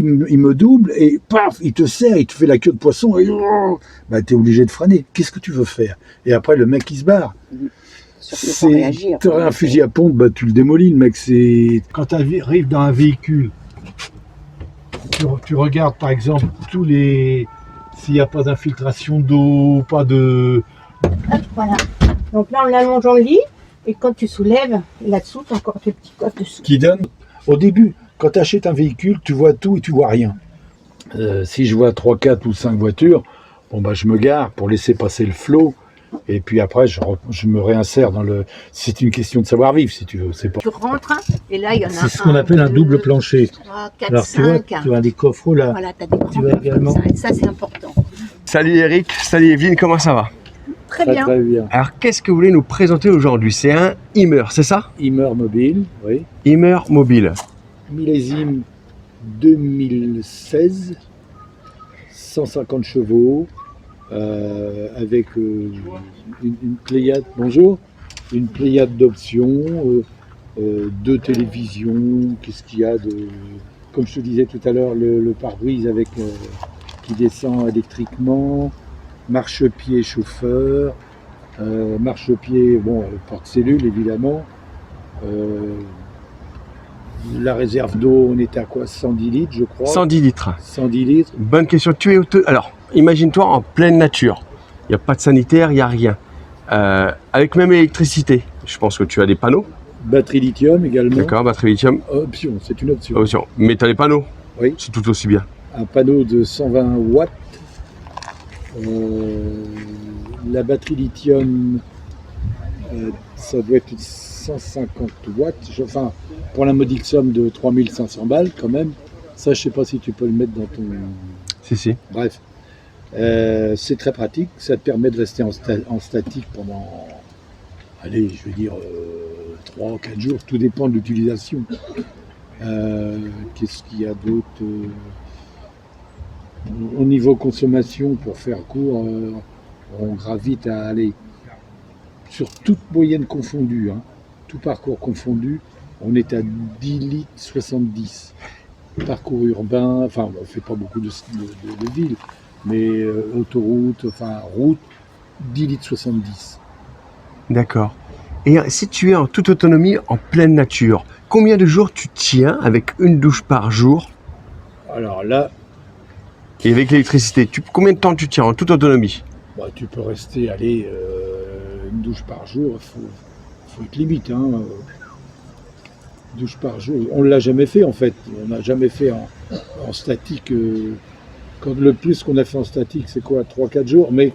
il me double et paf, il te serre, il te fait la queue de poisson et bah, t'es obligé de freiner. Qu'est-ce que tu veux faire? Et après, le mec, il se barre. T'aurais un fusil à pompe, bah, tu le démolis, le mec. C'est quand tu arrives dans un véhicule, tu regardes par exemple tous les... S'il n'y a pas d'infiltration d'eau, pas de... Voilà. Donc là, on l'allonge dans le lit. Et quand tu soulèves, là-dessous, tu as encore tes petits coffres dessous. Qui donne, au début, quand tu achètes un véhicule, tu vois tout et tu vois rien. Si je vois 3, 4 ou 5 voitures, bon bah je me gare pour laisser passer le flot. Et puis après, je me réinsère dans le... C'est une question de savoir-vivre, si tu veux. C'est pas... Tu rentres, et là, il y en a C'est ce qu'on appelle un double plancher. 3, 4, Alors 5. tu as des coffres là. Voilà, tu as des Tu as également... Ça, c'est important. Salut Eric, salut Evelyne, comment ça va? Très bien. Très bien. Alors qu'est-ce que vous voulez nous présenter aujourd'hui? C'est un Hummer, c'est ça? Hummer mobile, oui. Hummer mobile. Millésime 2016, 150 chevaux, avec une pléiade, bonjour, une pléiade d'options, 2 télévisions, qu'est-ce qu'il y a de... Comme je te disais tout à l'heure, le pare-brise avec qui descend électriquement, marchepied chauffeur, marchepied, bon, porte-cellule évidemment, la réserve d'eau, on était à quoi? 110 litres, je crois. 110 litres. 110 litres. Bonne question. Alors, imagine-toi en pleine nature. Il n'y a pas de sanitaire, il n'y a rien. Avec même l'électricité. Je pense que tu as des panneaux. Batterie lithium également. D'accord, batterie lithium. Option, c'est une option. Option. Mais tu as les panneaux. Oui. C'est tout aussi bien. Un panneau de 120 watts. La batterie lithium, ça doit être 150 watts. Enfin, pour la modique somme de 3500 balles quand même. Ça, je sais pas si tu peux le mettre dans ton... Si. Bref. C'est très pratique. Ça te permet de rester en statique pendant, allez, je vais dire 3 ou 4 jours. Tout dépend de l'utilisation. Qu'est-ce qu'il y a d'autre? Au niveau consommation, pour faire court, on gravite à aller sur toute moyenne confondue, hein, tout parcours confondu, on est à 10 litres 70. Parcours urbain, enfin on ne fait pas beaucoup de villes, mais autoroute, enfin route, 10 litres 70. D'accord. Et si tu es en toute autonomie, en pleine nature, combien de jours tu tiens avec une douche par jour? Alors là... Et avec l'électricité, combien de temps tu tiens en toute autonomie? Bah, tu peux rester, allez, une douche par jour, il faut être limite. Hein, douche par jour, on ne l'a jamais fait en fait. On n'a jamais fait en statique. Quand le plus qu'on a fait en statique, c'est quoi? 3-4 jours. Mais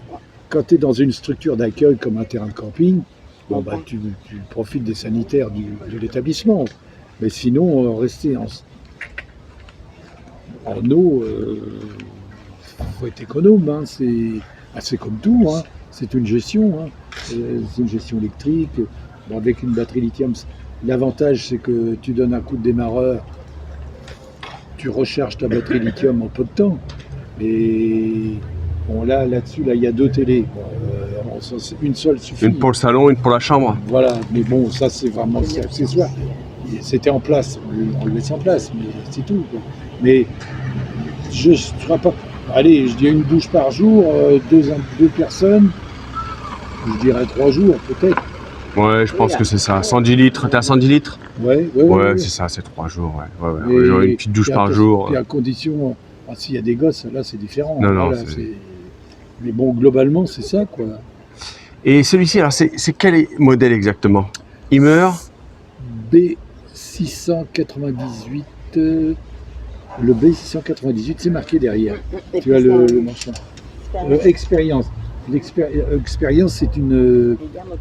quand tu es dans une structure d'accueil comme un terrain de camping, bon, bah, tu profites des sanitaires de l'établissement. Mais sinon, rester en eau, faut être économe, hein, c'est comme tout, hein, c'est une gestion, hein, c'est une gestion électrique. Bon, avec une batterie lithium, l'avantage c'est que tu donnes un coup de démarreur, tu recharges ta batterie lithium en peu de temps. Et bon, là-dessus, il y a 2 télés. Bon, une seule suffit. Une pour le salon, une pour la chambre. Voilà, mais bon, ça c'est vraiment accessoire. C'était en place, on le laisse en place, mais c'est tout, quoi. Mais je ne serai pas... Allez, je dirais une douche par jour, 2 personnes, je dirais 3 jours peut-être. Ouais, je pense que c'est ça. 110 litres, t'es à 110 litres? Ouais, c'est ça, c'est 3 jours. Ouais. Genre une petite douche par jour. Et à condition, s'il y a des gosses, là c'est différent. Non, voilà, mais bon, globalement, c'est ça, quoi. Et celui-ci, alors c'est quel modèle exactement? Hummer B698. Le B698, c'est marqué derrière. Tu as le machin. Expérience. L'expérience,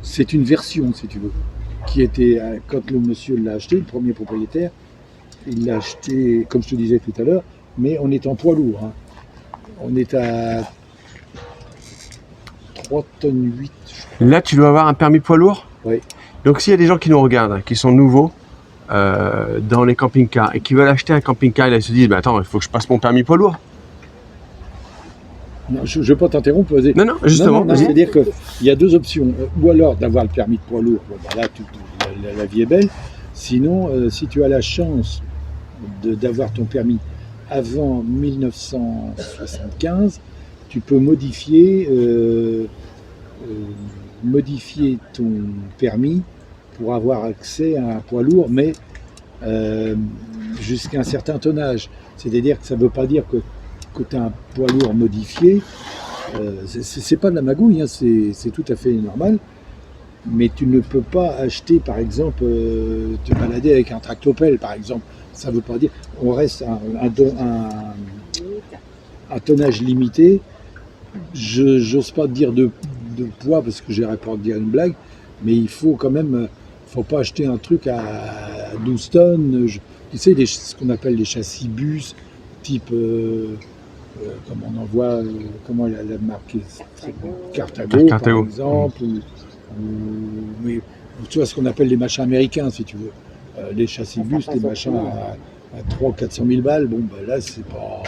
c'est une version, si tu veux, qui était, quand le monsieur l'a acheté, le premier propriétaire, il l'a acheté, comme je te disais tout à l'heure, mais on est en poids lourd. Hein. On est à 3 tonnes 8. Là, tu dois avoir un permis poids lourd? Oui. Donc, s'il y a des gens qui nous regardent, qui sont nouveaux dans les camping-cars et qui veulent acheter un camping-car, et là, ils se disent, bah, attends, il faut que je passe mon permis poids lourd. Non, je ne veux pas t'interrompre. Non, justement. Non, c'est-à-dire qu'il y a 2 options. Ou alors d'avoir le permis de poids lourd, bon, bah là, la vie est belle. Sinon, si tu as la chance d'avoir ton permis avant 1975, tu peux modifier ton permis pour avoir accès à un poids lourd, mais jusqu'à un certain tonnage. C'est-à-dire que ça ne veut pas dire que tu as un poids lourd modifié. C'est pas de la magouille, hein, c'est tout à fait normal. Mais tu ne peux pas acheter, par exemple, te balader avec un tractopelle, par exemple. Ça ne veut pas dire. On reste un tonnage limité. J'ose pas dire de poids parce que j'aurais peur de dire une blague, mais il faut quand même. Faut pas acheter un truc à 12 tonnes. Tu sais, ce qu'on appelle les châssis bus, type. Comme on en voit, comment la marque Cartago, par exemple, mais tu vois ce qu'on appelle les machins américains, si tu veux. Les châssis bus, les machins à 300 ou 400 000 balles, bon, ben là, c'est pas.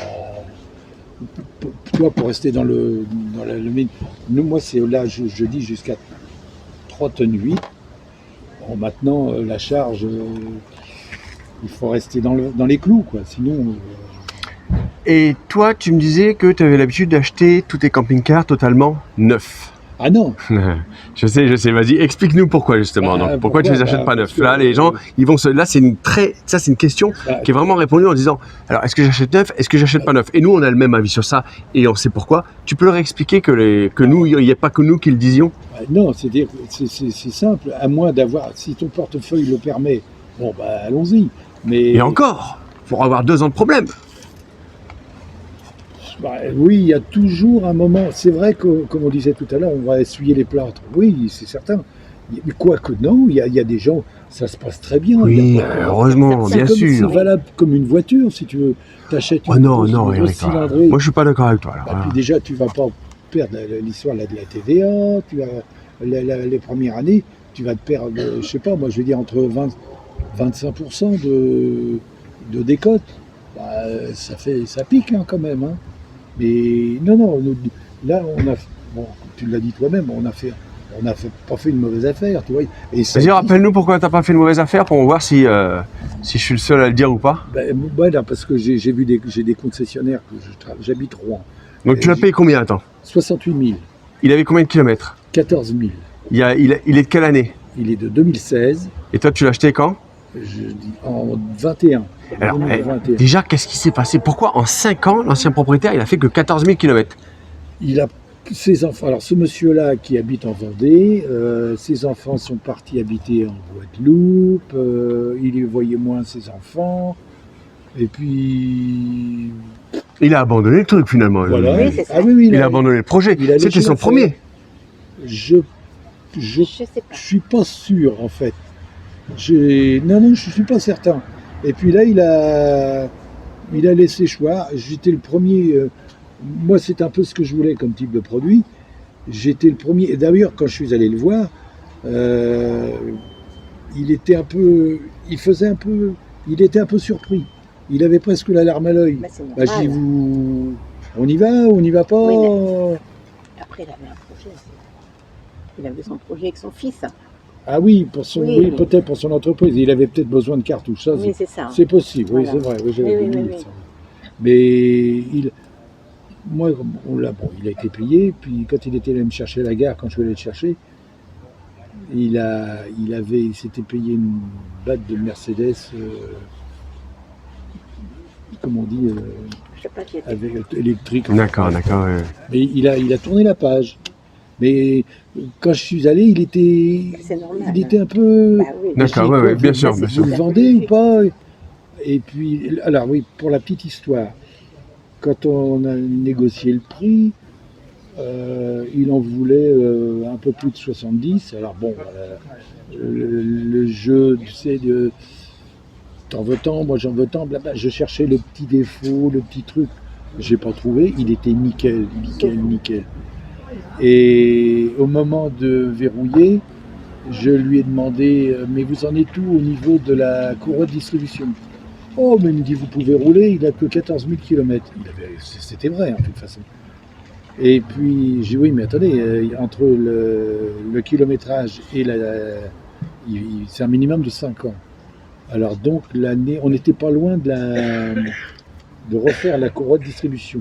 Toi, pour rester dans le nous, moi, c'est là, je dis jusqu'à 3 tonnes 8. Bon, maintenant, la charge, il faut rester dans les clous, quoi. Sinon. Et toi, tu me disais que tu avais l'habitude d'acheter tous tes camping-cars totalement neufs. Ah non. Je sais, vas-y, explique-nous pourquoi justement. Donc, pourquoi tu les achètes pas neufs? Là, les gens, ils vont là, c'est une question qui est vraiment répondue en disant, alors, est-ce que j'achète neuf? Est-ce que j'achète pas neuf? Et nous, on a le même avis sur ça et on sait pourquoi. Tu peux leur expliquer que nous, il n'y a pas que nous qui le disions? Non, c'est simple. À moins d'avoir, si ton portefeuille le permet, bon, bah, allons-y. Mais et encore, pour avoir 2 ans de problème. Bah, oui, il y a toujours un moment. C'est vrai que, comme on disait tout à l'heure, on va essuyer les plâtres. Oui, c'est certain. Quoique non, il y a des gens, ça se passe très bien. Oui, heureusement, bien sûr. C'est valable comme une voiture, si tu veux. T'achètes une non, grosse Eric, cylindrée. moi je suis pas d'accord avec toi. Là. Bah, puis déjà, tu vas pas perdre l'histoire de la TVA. Les premières années, tu vas te perdre, je sais pas, moi je veux dire entre 25% de décote. Bah, ça pique hein, quand même. Hein. Mais non, là bon, tu l'as dit toi-même, on n'a pas fait une mauvaise affaire, tu vois. Vas-y, rappelle-nous pourquoi t'as pas fait une mauvaise affaire pour voir si je suis le seul à le dire ou pas. Voilà, parce que j'ai des concessionnaires que j'habite Rouen. Donc tu l'as payé combien, attends? 68 000. Il avait combien de kilomètres? 14 000. Il est de quelle année? Il est de 2016. Et toi, tu l'as acheté quand? En 21. Alors, déjà, qu'est-ce qui s'est passé? Pourquoi en 5 ans, l'ancien propriétaire, il a fait que 14 000 km? Il a ses enfants. Alors, ce monsieur-là qui habite en Vendée, ses enfants sont partis habiter en Guadeloupe. Il voyait moins ses enfants. Et puis. Il a abandonné le truc finalement. Voilà. Oui, c'est ça. Ah oui, il a abandonné le projet. C'était son premier. Je suis pas sûr en fait. Non, je suis pas certain. Et puis là, il a laissé choix. J'étais le premier. Moi, c'est un peu ce que je voulais comme type de produit. J'étais le premier. Et d'ailleurs, quand je suis allé le voir, il était un peu surpris. Il avait presque la larme à l'œil. Je dis, on y va ou on n'y va pas? Oui, après, il avait un projet. Il avait son projet avec son fils. Ah oui, peut-être pour son entreprise. Il avait peut-être besoin de cartouches. Ça, c'est ça. C'est possible, voilà. Oui, c'est vrai. Oui, j'avais oublié ça. Mais il a été payé. Puis quand il était allé me chercher à la gare, quand je suis allé le chercher, il s'était payé une batte de Mercedes. Comme on dit, avec électrique. D'accord. Ouais. Mais il a tourné la page. Mais quand je suis allé, il était un peu. Bah oui. D'accord, oui, bien sûr. Vous le vendez ou pas? Et puis, alors oui, pour la petite histoire, quand on a négocié le prix, il en voulait un peu plus de 70. Alors bon, le jeu, tu sais, de t'en veux tant, moi j'en veux tant, blabla. Je cherchais le petit défaut, le petit truc. J'ai pas trouvé. Il était nickel. Et au moment de verrouiller, je lui ai demandé « Mais vous en êtes où au niveau de la courroie de distribution ?» Oh, mais il me dit « Vous pouvez rouler, il n'a que 14 000 km. » C'était vrai, en toute façon. Et puis, j'ai dit « Oui, mais attendez, entre le kilométrage et c'est un minimum de 5 ans. » Alors donc, l'année, on n'était pas loin de de refaire la courroie de distribution.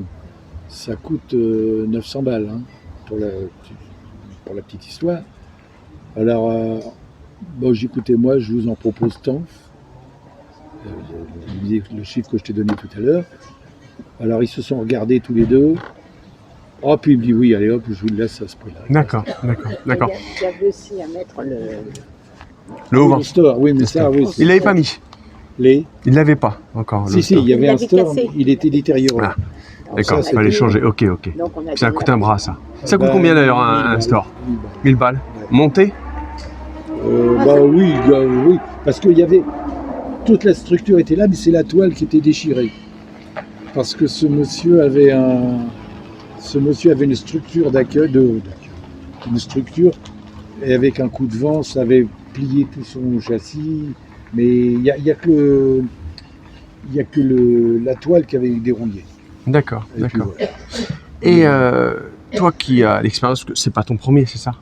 Ça coûte 900 balles hein, pour la petite histoire. Alors, bon, j'écoutais, moi, je vous en propose tant. Le chiffre que je t'ai donné tout à l'heure. Alors, ils se sont regardés tous les deux. Oh, puis il me dit oui, allez hop, je vous le laisse à ce prix-là. D'accord. Il y avait aussi à mettre Le haut-vent. Le store, oui, mais ça, oui. Il l'avait pas mis. Les... Il l'avait pas encore. Si, il y avait un store, il était détérioré. Ah. D'accord, il fallait changer. Ok. Ça coûte un bras, ça. Ça coûte combien d'ailleurs un store 1000 balles. Monté Oui, parce qu'il y avait... Toute la structure était là, mais c'est la toile qui était déchirée. Parce que ce monsieur avait une structure d'accueil, une structure, et avec un coup de vent, ça avait plié tout son châssis, mais il n'y a que la toile qui avait dérouillé. D'accord. Voilà. Et toi qui as l'expérience, c'est pas ton premier, c'est ça?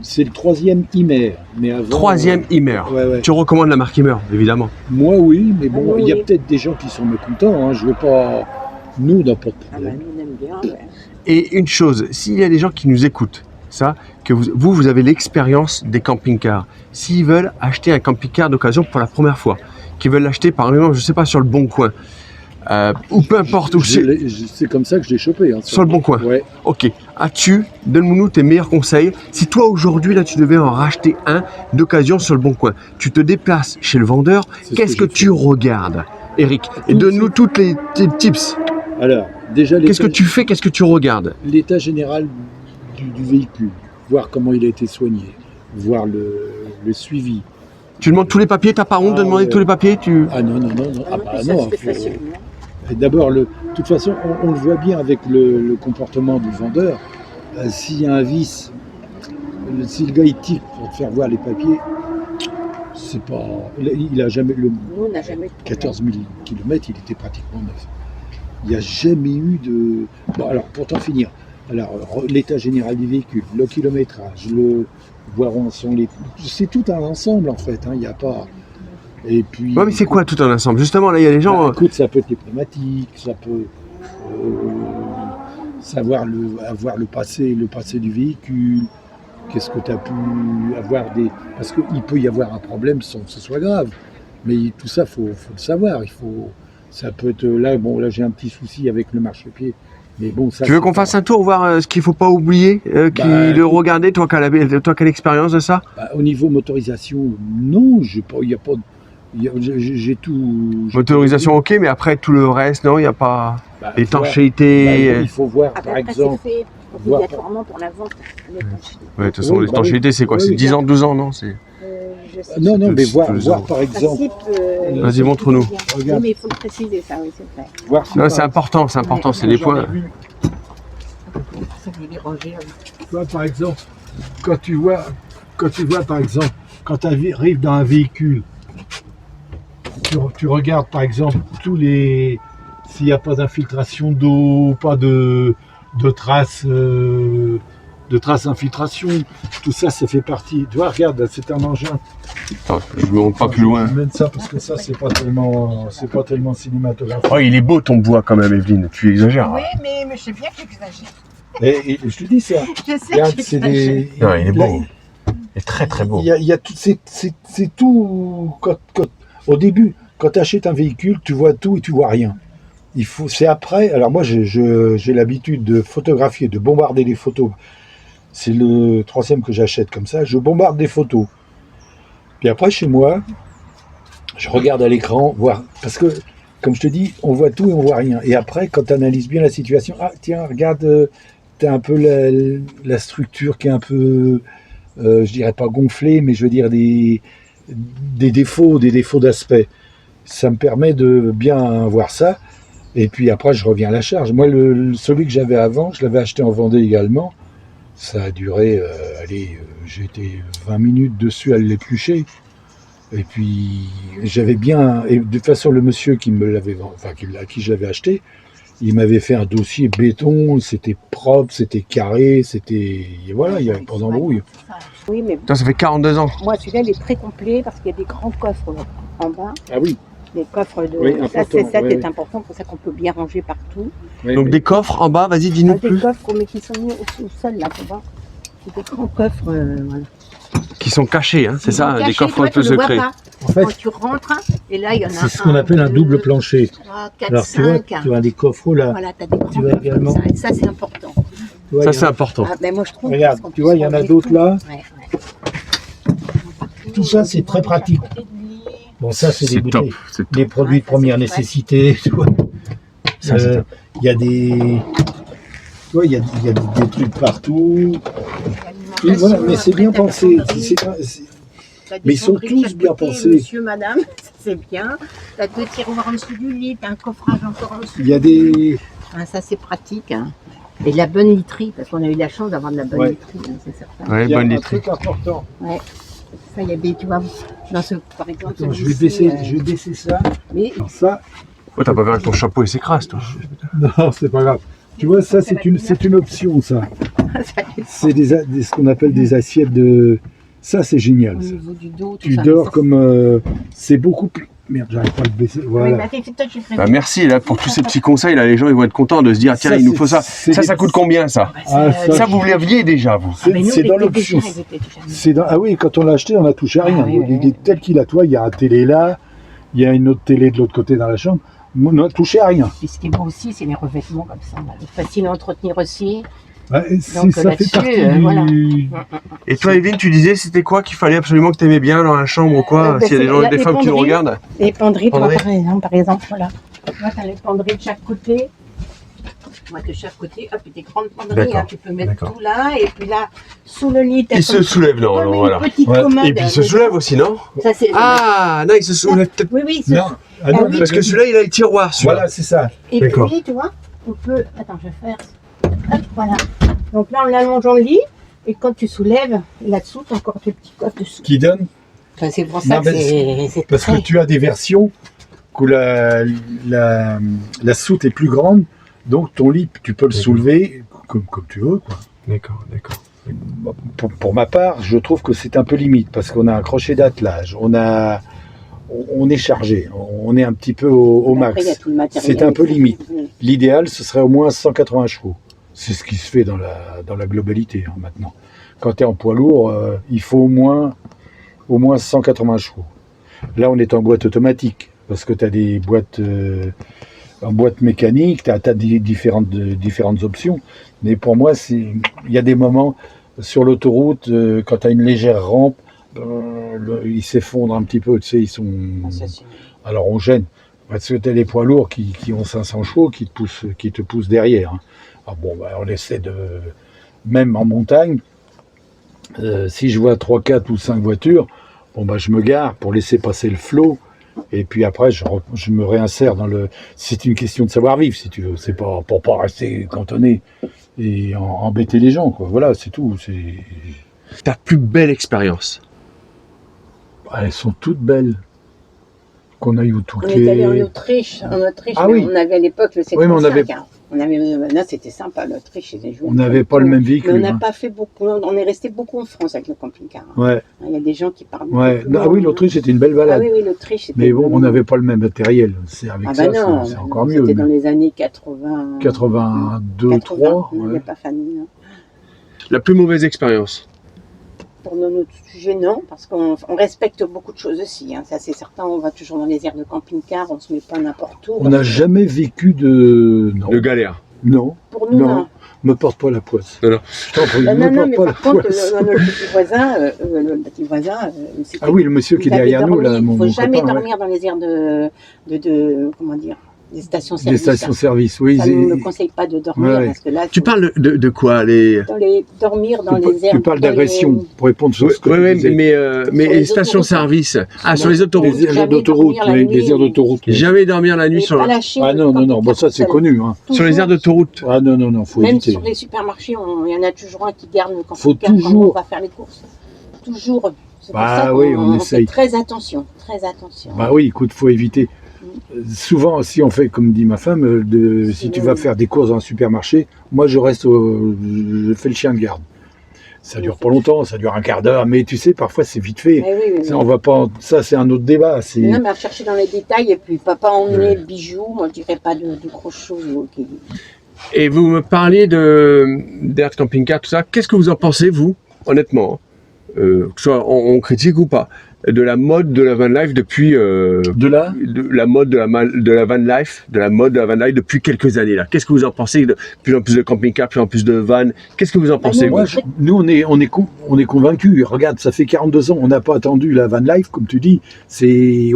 C'est le 3e Imer, mais avant... 3e Imer. Ouais. Tu recommandes la marque Imer, évidemment. Moi, oui, mais bon, Oui. il y a peut-être des gens qui sont mécontents, hein, je veux pas... Nous, on n'a pas de Ah bah, problème. nous, on aime bien. Ouais. Et une chose, s'il y a des gens qui nous écoutent, ça, que vous avez l'expérience des camping-cars. S'ils veulent acheter un camping-car d'occasion pour la première fois, qui veulent l'acheter par exemple, je sais pas, sur le Bon Coin, ou peu importe où C'est comme ça que je l'ai chopé. Hein, sur le Bon Coin. Ouais. Ok. As-tu, donne-nous tes meilleurs conseils. Si toi aujourd'hui là tu devais en racheter un d'occasion sur le Bon Coin, tu te déplaces chez le vendeur, C'est ce qu'est-ce que que j'ai tu regardes, Eric? Et donne-nous toutes les tips. Alors, déjà, Qu'est-ce que tu fais? Qu'est-ce que tu regardes? l'état général du véhicule, voir comment il a été soigné, voir le suivi. Tu demandes tous les papiers, t'as pas honte de demander tous les papiers? Ah non. Ah bah ça non. se fait facilement. Et d'abord, de toute façon, on le voit bien avec le comportement du vendeur. S'il y a un vice, si le gars il tique pour te faire voir les papiers, c'est pas. Il a jamais. Nous, on n'a jamais... 14 000 km, il était pratiquement neuf. Il n'y a jamais eu de... Bon, alors, pour t'en finir, alors, l'état général du véhicule, le kilométrage, voir où en sont les... C'est tout un ensemble, en fait, hein, il n'y a pas... Et puis... Ouais, mais c'est quoi tout un ensemble? Justement, là, il y a des gens... Écoute, ça peut être les pneumatiques, ça peut... savoir avoir le passé du véhicule, qu'est-ce que tu as pu avoir des... Parce qu'il peut y avoir un problème sans que ce soit grave, mais tout ça, faut le savoir, ça peut être... Là, j'ai un petit souci avec le marchepied, mais bon, ça... Tu veux qu'on fasse un tour, voir ce qu'il faut pas oublier, de regarder, toi qui as l'expérience de ça? Au niveau motorisation, non, il n'y a pas... J'ai tout... Motorisation, ok, mais après tout le reste, non, il n'y a pas l'étanchéité. Il faut voir, Après, par exemple... c'est fait obligatoirement pour la vente. Ouais, de toute façon, Oui, l'étanchéité, c'est quoi? oui, C'est oui, 10 ans, 12 ans, non? C'est... Je sais Non, mais Tous voir ans. par exemple... Vas-y, montre-nous. Oui, Regarde. mais il faut le préciser, ça, oui, c'est vrai. Voir si Non, par- c'est important, c'est des points. Ça va déranger. Tu vois, par exemple, quand tu vois, par exemple, quand tu arrives dans un véhicule, tu regardes, par exemple, s'il n'y a pas d'infiltration d'eau, pas de traces d'infiltration, tout ça, ça fait partie. Tu vois, regarde, c'est un engin. Attends, je ne monte pas plus loin. Je mène ça parce que ça, c'est pas tellement cinématographique. Oh, il est beau ton bois quand même, Evelyne, tu exagères. Oui, mais je sais bien que j'exagère. Et je te dis ça. Je sais Regarde, que c'est j'exagère. des. Non, il est beau. Il est très très beau. Il y a tout, c'est tout. Au début, quand tu achètes un véhicule, tu vois tout et tu vois rien. C'est après. Alors moi, j'ai l'habitude de photographier, de bombarder des photos. C'est le 3e que j'achète comme ça. Je bombarde des photos. Puis après, chez moi, je regarde à l'écran, voir. Parce que, comme je te dis, on voit tout et on voit rien. Et après, quand tu analyses bien la situation, ah tiens, regarde, tu as un peu la structure qui est un peu, je dirais pas gonflée, mais je veux dire des défauts d'aspect. Ça me permet de bien voir ça. Et puis après, je reviens à la charge. Moi, celui que j'avais avant, je l'avais acheté en Vendée également. Ça a duré, j'ai été 20 minutes dessus à l'éplucher. Et puis, j'avais bien... Et de toute façon, le monsieur qui me l'avait, à qui je l'avais acheté, il m'avait fait un dossier béton, c'était propre, c'était carré, c'était... Et voilà, il n'y avait pas d'embrouille. Oui, mais Putain, ça fait 42 ans. moi, celui-là, il est très complet parce qu'il y a des grands coffres en bas. Ah oui. Les coffres de. Oui, ça, important, c'est oui. important, pour ça qu'on peut bien ranger partout. Oui, Donc oui. des coffres en bas, vas-y, dis-nous Des plus. coffres, mais qui sont mis au sol, là, tu vois. C'est des grands coffres, voilà. Qui sont cachés, hein, c'est ça, Cachés, des coffres toi, un peu tu le vois secrets. pas. En fait, Quand tu rentres, et là, il y en a c'est ce qu'on appelle un double plancher. 3, 4, Alors, 5. tu as des coffres là. Voilà, tu as des grands Tu vois coffres également. comme ça. Et ça, c'est important. Tu vois, Ça, il y c'est a- important. Ah, ben moi, je trouve. Regarde, parce qu'on tu peut vois, se il y en a ranger d'autres tout. là. Ouais. Tout ça, c'est très pratique. Bon, ça, c'est des C'est top. bouteilles. c'est top. Des produits de ça, première c'est nécessité. Tu vois. Ça, c'est top. Il y a des. Tu vois, il y a des trucs partout. Et voilà, mais c'est bien pensé. Mais ils sont tous bien pensés. Monsieur, madame, c'est bien. Tu as 2 tiroirs en dessous du lit, tu as un coffrage encore en dessous. Il y a des. Ah, ça, c'est pratique. Hein. Et de la bonne literie, parce qu'on a eu la chance d'avoir de la bonne Ouais. literie, hein, c'est certain. Ouais, Il y a bonne un literie. truc important. Ça, il y a des, tu vois, dans ce, par exemple, Attends, je vais celui-ci, baisser, je vais baisser ça. mais Alors ça, Oh, t'as pas vu avec ton chapeau et ses crasses, toi. non, c'est pas grave. Tu vois, ça, c'est une option, ça. C'est ce qu'on appelle des assiettes de. Ça, c'est génial. au Ça. niveau du dos, tout Tu ça. dors ça, comme. C'est beaucoup plus. Merde, j'arrive pas à le baisser. Oui, Voilà. mais attends, toi, tu ferais Bah, merci là pour tous ces petits conseils. Là, les gens ils vont être contents de se dire tiens, Ça, il nous c'est- faut ça. c'est Ça, des- ça coûte combien ça? Ah, Ça, vous l'aviez déjà, vous. C'est mais nous, c'est on dans était l'option. déjà, ils étaient déjà mis. C'est dans... Ah oui, quand on l'a acheté, on n'a touché à rien. Ah oui, oui, Il oui. est tel qu'il a, toi, il y a un télé là, il y a une autre télé de l'autre côté dans la chambre. On n'a touché à rien. Et ce qui est beau aussi, c'est les revêtements comme ça. Là. C'est facile à entretenir aussi. Ouais, Donc, ça fait là-dessus, partie du... voilà. Et toi, Evelyne, tu disais c'était quoi qu'il fallait absolument que tu aimais bien dans la chambre ou quoi? Ben, S'il y a des c'est- gens, il y a des les femmes qui nous penderies. regardent. Les penderies, toi, Penderies. par exemple, voilà. Moi, tu as les penderies de chaque côté. Moi, de chaque côté, hop, et des grandes penderies. D'accord. Hein, tu peux mettre D'accord. tout là. Et puis là, sous le lit, tu Il se soulève, non, non, voilà. une petite Ouais. commode. Et puis il se soulève aussi, non? Ça, c'est... Ah, non, il se soulève peut-être. Oui, oui. Non, ah non, Ah oui. Parce que celui-là, il a les tiroirs, celui-là. Voilà, c'est ça. Et D'accord. puis, tu vois, on peut... Attends, je vais faire... Hop, voilà. Donc là, on l'allonge dans le lit. Et quand tu soulèves, là-dessous, tu as encore tes petits coffres dessous. Qui donne, Enfin, c'est pour ça Non, que mais c'est parce très... que tu as des versions où la soute est plus grande, donc ton lit, tu peux le D'accord. soulever comme tu veux, quoi. D'accord, d'accord. Pour ma part, je trouve que c'est un peu limite parce qu'on a un crochet d'attelage, on est chargé, on est un petit peu au Après, il y a max. tout le matériel C'est un peu avec ça. limite. L'idéal, ce serait au moins 180 chevaux. C'est ce qui se fait dans la globalité hein, maintenant. Quand tu es en poids lourd, il faut au moins 180 chevaux. Là, on est en boîte automatique parce que tu as des boîtes en boîte mécanique, tu as différentes options. Mais pour moi, il y a des moments sur l'autoroute, quand tu as une légère rampe, ils s'effondrent un petit peu. Tu sais, ils sont. Alors on gêne. Parce que tu as des poids lourds qui ont 500 chevaux qui te poussent derrière. Hein. Alors bon, bah, on essaie de. Même en montagne, si je vois 3, 4 ou 5 voitures, bon, bah, je me gare pour laisser passer le flot. Et puis après, je me réinsère dans le. C'est une question de savoir-vivre, si tu veux. C'est pas pour pas rester cantonné et embêter les gens, quoi. Voilà, c'est tout. Ta plus belle expérience? Elles sont toutes belles. Qu'on a eu au On est allé en Touquet. Autriche, Ah mais oui. on avait à l'époque le C35. Oui, mais on avait- hein. On avait, là, c'était sympa, l'Autriche, c'était joli. On n'avait pas le même véhicule. Mais on n'a hein. pas fait beaucoup, on est resté beaucoup en France avec le camping-car. hein. Ouais, Il y a des gens qui parlent ouais. beaucoup. Ah oui, l'Autriche, c'était une belle Ah balade. oui, oui, l'Autriche, c'était... Mais bon, on n'avait pas le même matériel. C'est avec Ah ça, bah non, c'est encore mieux. c'était dans mais les années 80... 82, 3. On n'avait Ouais. pas famille. hein. La plus mauvaise expérience? Pour notre sujet, non, parce qu'on respecte beaucoup de choses aussi. hein. Ça, c'est certain, on va toujours dans les aires de camping-car, on se met pas n'importe où. On n'a jamais vécu de. Non. De galère. Non. Pour nous, Non. non. Me porte pas la poisse. Non, non. Je t'en prie, Non, me non, mais porte pas par la contre, poisse. le petit voisin, c'était- Ah oui, le monsieur qui est il avait derrière nous, là, dormi. mon Il ne faut jamais copain, ouais. dormir dans les aires de comment dire, des stations Des service. stations-service, oui. Ça ne me conseille pas de dormir Ouais. parce que là, Tu parles de quoi les... dormir dans les aires. Tu parles dans les- d'agression, pour répondre sur Oui, ce que tu disais. mais Sur les stations-service. Ah, sur les autoroutes. Les aires Jamais d'autoroute, dormir la oui, nuit, des aires d'autoroute. oui. Jamais dormir la nuit Et sur, pas lâcher Ah le non, non, non, bon, camping-car ça tout c'est seul. connu. Hein. sur les aires d'autoroute. Ah non, non, non, faut Même éviter. sur les supermarchés, il y en a toujours un qui garde le Faut camping-car quand toujours- on va faire les courses. Toujours. C'est pour Bah ça oui, on qu'on essaye. fait très attention, très attention. Bah oui, écoute, faut éviter. Souvent, si on fait, comme dit ma femme, si tu vas faire des courses dans un supermarché, moi je fais le chien de garde. Ça dure pas longtemps, ça dure un quart d'heure, mais tu sais, parfois c'est vite fait. Oui, Ça, on va pas, ça c'est un autre débat. Non, mais à chercher dans les détails, et puis pas emmener de bijoux, moi je dirais pas de grosses choses. Okay. Et vous me parliez d'Air Camping-Car, tout ça. Qu'est-ce que vous en pensez, vous, honnêtement, que ce soit on critique ou pas, de la mode de la van life depuis de la mode de la van life, depuis quelques années là. Qu'est-ce que vous en pensez de plus en plus de camping-car, plus en plus de van? Qu'est-ce que vous en pensez? Nous on est convaincus. Regarde, ça fait 42 ans, on n'a pas attendu la van life, comme tu dis.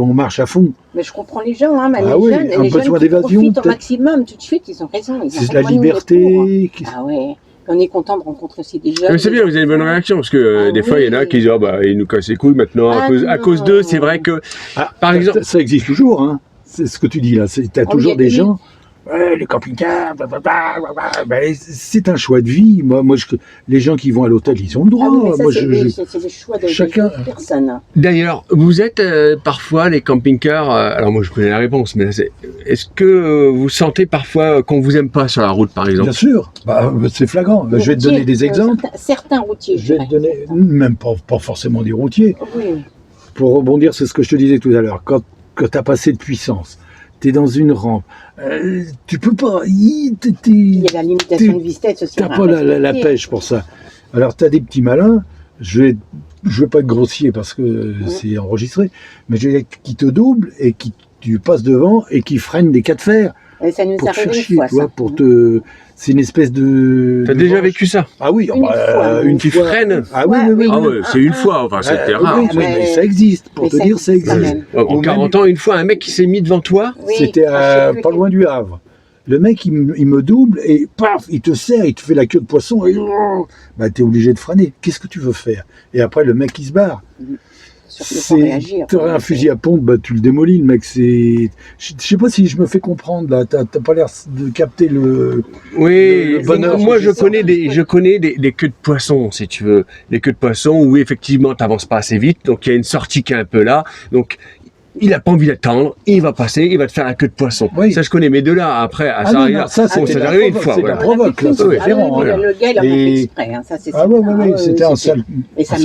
On marche à fond. Mais je comprends les gens, hein, même les jeunes qui profitent au maximum tout de suite, ils ont raison. C'est la liberté. Ah ouais. On est content de rencontrer aussi des jeunes. Mais c'est bien, vous avez une bonne réaction, parce que des fois, il y en a qui disent ils nous cassent les couilles maintenant, à cause d'eux. C'est vrai que, par exemple... Ça existe toujours, hein. C'est ce que tu dis là. Tu as toujours des gens... les camping-cars, c'est un choix de vie. Moi les gens qui vont à l'hôtel, ils ont le droit. C'est le choix de chacun. Personne. D'ailleurs, vous êtes parfois les camping-cars. Alors moi, je connais la réponse, mais est-ce que vous sentez parfois qu'on vous aime pas sur la route, par exemple? Bien sûr. C'est flagrant. Je vais te donner des exemples. Certains routiers. Je vais te donner, même pas forcément des routiers. Oui. Pour rebondir, c'est ce que je te disais tout à l'heure. Quand tu as passé de puissance, tu es dans une rampe. Tu peux pas. Il y a la limitation de vitesse aussi. Tu n'as pas la pêche pour ça. Alors, tu as des petits malins. Je vais pas être grossier parce que c'est enregistré, mais qui te doublent et qui tu passes devant et qui freinent des cas de fer. Et ça nous pour arrive chercher, une fois, c'est une espèce de... T'as déjà vécu ça? Ah oui, une qui freine. Ah oui. C'est une fois, enfin c'était rare. Oui, mais ça existe, pour te dire, ça existe. En 40 ans, une fois, un mec qui s'est mis devant toi. C'était pas loin du Havre. Le mec, il me double et paf, il te serre, il te fait la queue de poisson et t'es obligé de freiner. Qu'est-ce que tu veux faire? Et après, le mec, il se barre. Tu aurais un fusil à pompe, tu le démolis, le mec. Je sais pas si je me fais comprendre là. T'as pas l'air de capter le bonheur. Moi, je connais des queues de poisson, si tu veux, des queues de poisson où effectivement t'avances pas assez vite, donc il y a une sortie qui est un peu là, donc. Il a pas envie d'attendre, il va passer, il va te faire la queue de poisson. Oui. Ça, je connais, mais de là, après, à ça c'est arrivé une fois. C'est la provoque, là, c'est différent. Le gars, il a pas fait exprès, ça c'est c'était un sale. Et ça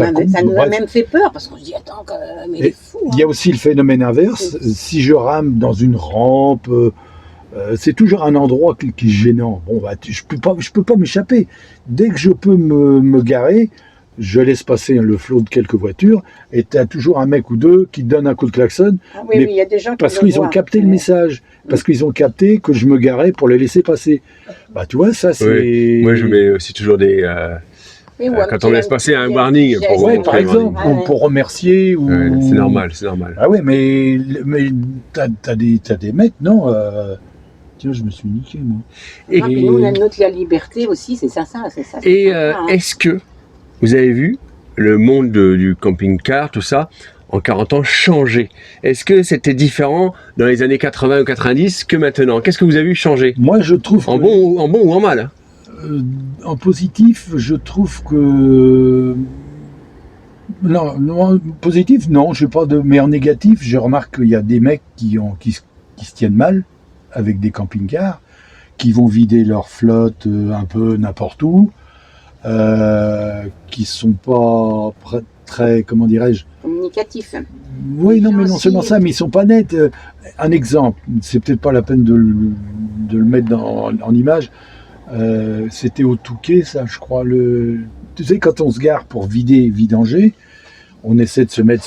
nous a même fait peur, parce qu'on se dit, attends, mais il est fou. Il y a aussi le phénomène inverse. Si je rame dans une rampe, c'est toujours un endroit qui est gênant. Bon, je peux pas m'échapper. Dès que je peux me garer, je laisse passer le flot de quelques voitures et tu as toujours un mec ou deux qui te donne un coup de klaxon. Il y a des gens qui parce qu'ils ont capté le message, parce qu'ils ont capté que je me garais pour les laisser passer. Tu vois, ça c'est... Oui. Moi je mets aussi toujours des... quand on laisse passer un warning pour par exemple, pour remercier ou... c'est normal. Ah ouais, mais t'as des mecs, non tiens, je me suis niqué, moi. Et nous, on a la liberté aussi, c'est ça. Et est-ce que vous avez vu le monde du camping-car, tout ça, en 40 ans changer? Est-ce que c'était différent dans les années 80 ou 90 que maintenant? Qu'est-ce que vous avez vu changer? Moi, je trouve... En bon ou en mal? En positif, je trouve que... Non, positif, non, je sais pas mais en négatif, je remarque qu'il y a des mecs qui se tiennent mal avec des camping-cars, qui vont vider leur flotte un peu n'importe où, qui sont pas très, comment dirais-je, communicatifs. Oui, non, mais non seulement ça, mais ils sont pas nets. Un exemple, c'est peut-être pas la peine de le mettre en image. C'était au Touquet, ça, je crois. Tu sais, quand on se gare pour vidanger, on essaie de se mettre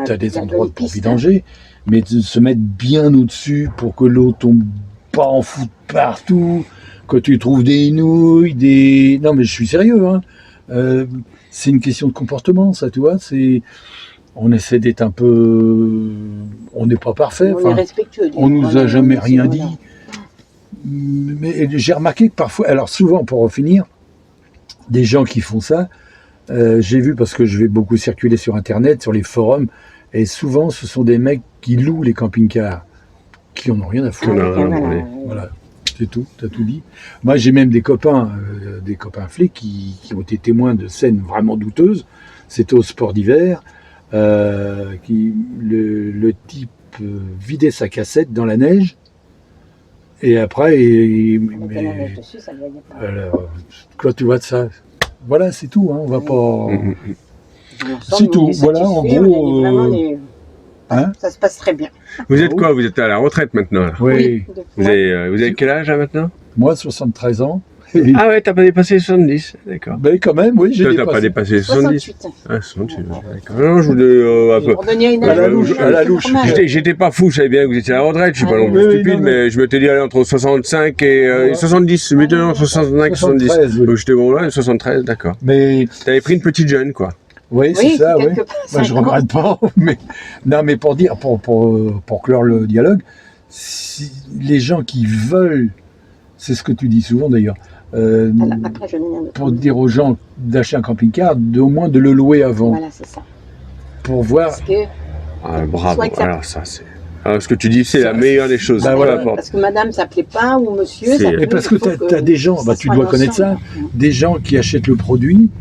t'as des endroits pour vidanger, mais de se mettre bien au-dessus pour que l'eau tombe pas en foute partout, que tu trouves des nouilles, Non, mais je suis sérieux, hein. C'est une question de comportement, ça, tu vois. On essaie d'être un peu... On n'est pas parfait. On est respectueux. On nous a jamais rien dit. Mais j'ai remarqué que parfois... Alors souvent, pour en finir, des gens qui font ça, j'ai vu, parce que je vais beaucoup circuler sur Internet, sur les forums, et souvent, ce sont des mecs qui louent les camping-cars, qui en ont rien à foutre. Voilà. C'est tout, t'as tout dit. Moi, j'ai même des copains flics qui ont été témoins de scènes vraiment douteuses. C'était au sport d'hiver, le type vidait sa cassette dans la neige, et après, alors, quoi tu vois de ça? Voilà, c'est tout. Hein, on va pas. Dans l'ensemble, C'est tout. on est Voilà, en satisfait, gros, on est vraiment hein. ça se passe très bien. Vous êtes quoi? Vous êtes à la retraite maintenant là. Oui. Vous avez quel âge là maintenant? Moi, 73 ans. Ah ouais, t'as pas dépassé les 70, d'accord. Ben quand même, oui, j'ai Toi, t'as pas dépassé. dépassé les 70? 68. Ah, 68, d'accord. Non, je voulais un peu. Pour donner une À la louche, à la louche. J'étais pas fou, je savais bien que vous étiez à la retraite, je suis pas non plus oui, oui, stupide, non, mais je m'étais dit aller entre 65 et 70, je m'étais dit entre 65 et 70. 73, oui. Donc j'étais bon là, 73, d'accord. Mais T'avais pris une petite jeune, quoi. oui, c'est ça, oui. quelque part, Moi, je 50. regrette pas. Mais non, mais pour dire, pour clore le dialogue, si les gens qui veulent, c'est ce que tu dis souvent d'ailleurs. Après, je viens de Pour dire aux gens d'acheter un camping-car, au moins de le louer avant, Voilà, c'est ça. pour voir. Parce que, Ah, bravo, Soit exact. alors ça c'est... Alors ce que tu dis, c'est la meilleure des choses, Bah, peu voilà. importe. parce que madame, ça plaît pas, ou monsieur, C'est- ça Et plaît. parce que il faut tu as des gens, bah, tu soit dois connaître ça, ensemble. des gens qui achètent le produit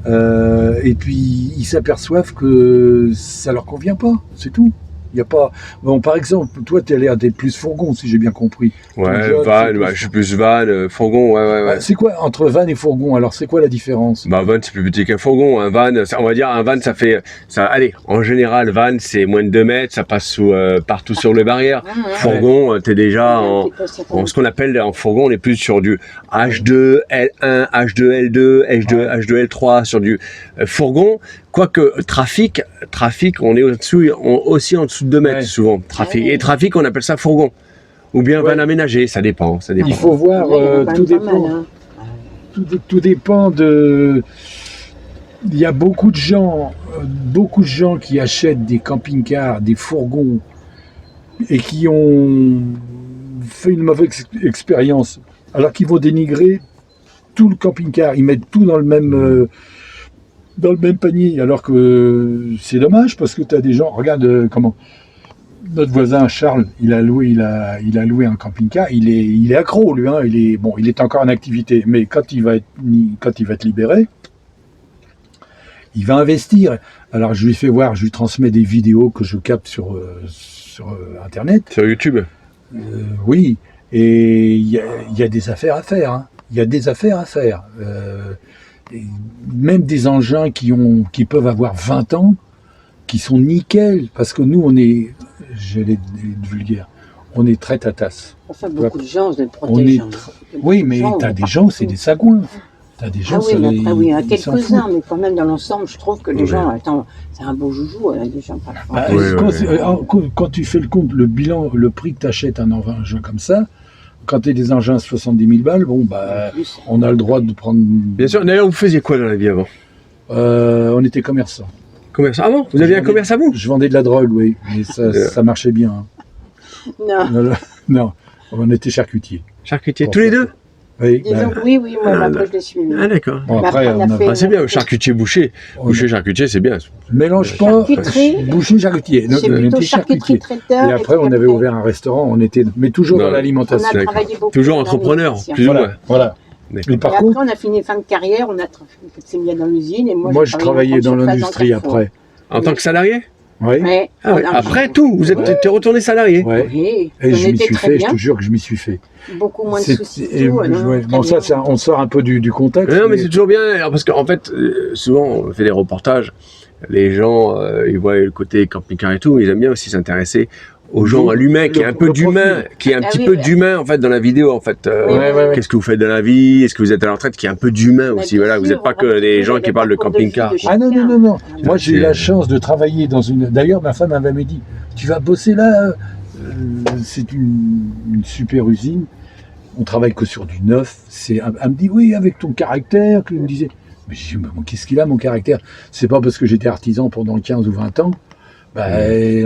et puis ils s'aperçoivent que ça leur convient pas, c'est tout. Il y a pas. Bon, par exemple, toi, tu as l'air d'être plus fourgon, si j'ai bien compris. Ouais, Ton job, van, c'est plus- je suis plus van, fourgon, ouais. C'est quoi entre van et fourgon? Alors, c'est quoi la différence? Bah, van, c'est plus petit qu'un fourgon. Un van, on va dire, un van, ça fait, allez, en général, van, c'est moins de 2 mètres, ça passe partout sur les barrières. Fourgon, t'es déjà en ce qu'on appelle, en fourgon, on est plus sur du H2, L1, H2, L2, H2, L3, sur du fourgon. Quoique, trafic, on est aussi en dessous de 2 mètres, Ouais. souvent. Trafic. Et trafic, on appelle ça fourgon. Ou bien van aménagé, ça dépend. Il faut voir, tout dépend. Tout dépend de. Il y a beaucoup de gens qui achètent des camping-cars, des fourgons, et qui ont fait une mauvaise expérience. Alors qu'ils vont dénigrer tout le camping-car, ils mettent tout dans le même panier. Alors que c'est dommage parce que tu as des gens. Regarde comment. Notre voisin Charles, il a loué un camping-car. Il est accro, lui. Hein, il est encore en activité, mais quand il va être libéré, il va investir. Alors je lui fais voir, je lui transmets des vidéos que je capte sur Internet. Sur YouTube. Oui, et il y a des affaires à faire. Hein. Il y a des affaires à faire. Et même des engins qui peuvent avoir 20 ans, qui sont nickel, parce que nous, on est, je vais être vulgaire, on est très tatasse. Enfin, beaucoup de gens se On est protègent. Oui, mais t'as des gens, c'est des sagouins. T'as des gens, Ah oui, mais après, oui, il y en a ils s'en quelques-uns, foutent. mais quand même, dans l'ensemble, je trouve que les gens, attends, c'est un beau joujou, les gens pas Bah, quand tu fais le compte, le prix que tu achètes un engin comme ça, quand tu as des engins à 70 000 balles, bon, bah, on a le droit de prendre. Bien sûr. D'ailleurs, vous faisiez quoi dans la vie avant? On était commerçants. Commerce. Ah bon? Vous aviez un commerce à vous? Je vendais de la drogue, oui, mais ça marchait bien. Hein. Non. Non, on était charcutiers. Charcutier, tous les deux? Oui, Disons que oui, moi, après, je les suis. Ah d'accord. bon, Mais après, après, on a on a fait- Ah, c'est bien, charcutier, boucher. Boucher, charcutier, c'est bien. mélange pas Charcuterie. boucher charcutier. C'est On plutôt était charcuterie traiteur. Et après, on avait ouvert un restaurant, mais toujours Non. dans On l'alimentation. a D'accord. travaillé beaucoup. Toujours dans entrepreneur, l'alimentation. plus ou moins. Voilà. D'accord. Mais Et par après, contre, on a fini fin de carrière, on a fait bien dans l'usine. Et moi, je travaillais dans l'industrie après. En tant que salarié? Oui. Mais, Ah ouais. Après tout, vous êtes retourné salarié? Ouais. Oui, Et on je m'y était suis très fait, je bien. te jure que je m'y suis fait. Beaucoup moins de C'est- soucis. et- tout, ouais, très bon, ça, bien. on sort un peu du contexte. Non, mais c'est toujours bien, alors, parce qu'en fait, souvent, on fait des reportages, les gens, ils voient le côté camping-car et tout, mais ils aiment bien aussi s'intéresser aux gens, à l'humain, qui est un peu le d'humain, profil. qui est un Ah petit oui, peu ouais. d'humain, en fait, dans la vidéo, en fait. Ouais. Qu'est-ce que vous faites dans la vie? Est-ce que vous êtes à la retraite? Qui est un peu d'humain Mais aussi, bien voilà. Vous sûr, n'êtes pas on que raconte des toujours gens le qui parlent de parcours de vie camping-car. de quoi. Ah non. Ah, Moi, j'ai eu c'est- la chance de travailler dans une. D'ailleurs, ma femme m'avait dit tu vas bosser là. C'est une super usine. On travaille que sur du neuf. Elle me dit oui, avec ton caractère. Que je me disais, mais je dis, mais qu'est-ce qu'il a, mon caractère? C'est pas parce que j'étais artisan pendant 15 ou 20 ans. Bah,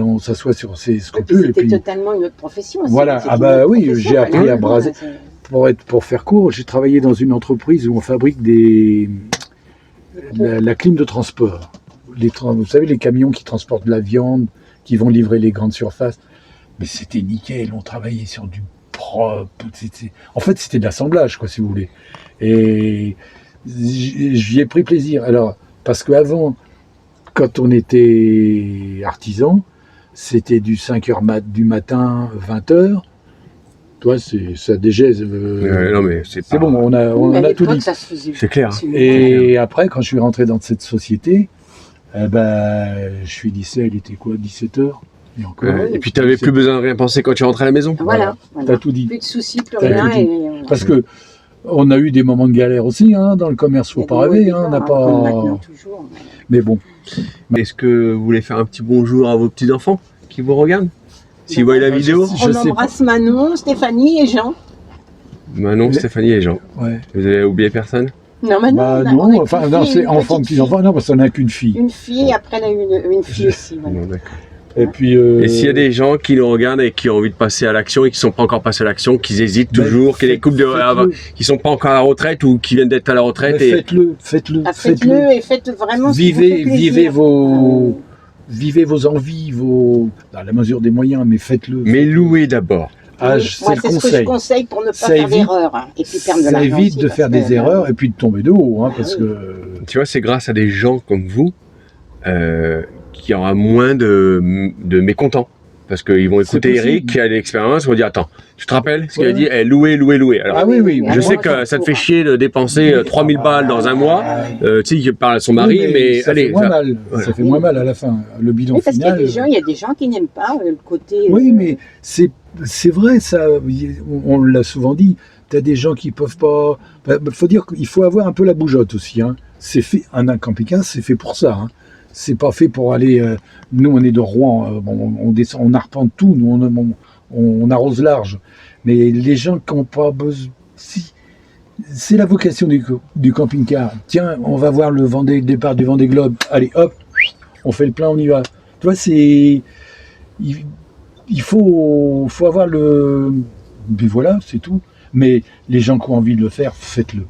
on s'assoit sur ses Et puis, scrupules. Et c'était puis, totalement une autre profession. Voilà. C'est Ah une bah autre oui, profession, j'ai appris voilà. à braser. Pour faire court, j'ai travaillé dans une entreprise où on fabrique la clim de transport. Vous savez, les camions qui transportent de la viande, qui vont livrer les grandes surfaces. Mais c'était nickel, on travaillait sur du propre. En fait, c'était de l'assemblage, quoi, si vous voulez. Et j'y ai pris plaisir. Alors, parce qu'avant, quand on était artisan, c'était du 5h du matin, 20h. Toi, ça dégèse. Non, mais c'est C'est bon, on Mais à a tout l'époque, dit. ça se faisait. C'est clair. Et après, quand je suis rentré dans cette société, je finissais, il était quoi, 17h? Et encore. Et puis tu n'avais plus besoin de rien penser quand tu rentrais à la maison. Voilà. T'as tout dit. Plus de soucis, plus T'as rien. tout dit. Et, Parce que on a eu des moments de galère aussi, hein, dans le commerce, faut pas rêver, hein, on n'a pas. Maintenant, toujours. Mais bon. Est-ce que vous voulez faire un petit bonjour à vos petits-enfants qui vous regardent? S'ils voient la vidéo? Je On sais embrasse Manon, Stéphanie et Jean. Manon, Stéphanie et Jean. Ouais. Vous avez oublié personne? Non, Manon. Bah on a non, qu'une enfin, non, fille, c'est une enfant, petite petits-enfants, non, parce qu'on n'a qu'une fille. Une fille, après elle a eu une fille aussi. Voilà. Non, d'accord. Et puis. Et s'il y a des gens qui nous regardent et qui ont envie de passer à l'action et qui ne sont pas encore passés à l'action, qui hésitent toujours, qu'il y a des couples qui ne sont pas encore à la retraite ou qui viennent d'être à la retraite. Et... Faites-le. Ah, faites-le et faites vraiment ce qui vous fait plaisir. Vivez vos envies, dans la mesure des moyens, mais faites-le. Mais louez d'abord. Ah, Moi, c'est le c'est ce que je conseil. conseille pour ne pas Ça faire évite- d'erreur. Hein, et puis perdre de Ça l'argent évite aussi, de parce faire que, des erreurs et puis de tomber de haut, hein, parce oui. que. Tu vois, c'est grâce à des gens comme vous qu'il y aura moins de mécontents. Parce qu'ils vont écouter possible. Eric qui a de l'expérience, ils vont dire attends, tu te rappelles ce qu'il a Ouais. dit? Louer. Alors, Ah oui, oui. je sais que ça te fait chier de dépenser 3000 balles dans un mois. Tu sais, il parle à son mari, Oui, mais ça allez. fait moins ça- mal. voilà. Ça fait moins mal à la fin. Le bilan Oui, parce qu'il y a final. il y a des gens qui n'aiment pas le côté. Oui, mais c'est vrai, ça. On l'a souvent dit. T'as des gens qui peuvent pas. Faut dire qu'il faut avoir un peu la bougeotte aussi. Hein. C'est fait. Un camping-car, c'est fait pour ça. Hein. C'est pas fait pour aller. Nous, on est de Rouen. On descend, on arpente tout. Nous, on arrose large. Mais les gens qui n'ont pas besoin. Si, c'est la vocation du camping-car. Tiens, on va voir le départ du Vendée Globe. Allez, hop, on fait le plein, on y va. Tu vois, c'est. Il faut avoir le. Mais voilà, c'est tout. Mais les gens qui ont envie de le faire, faites-le.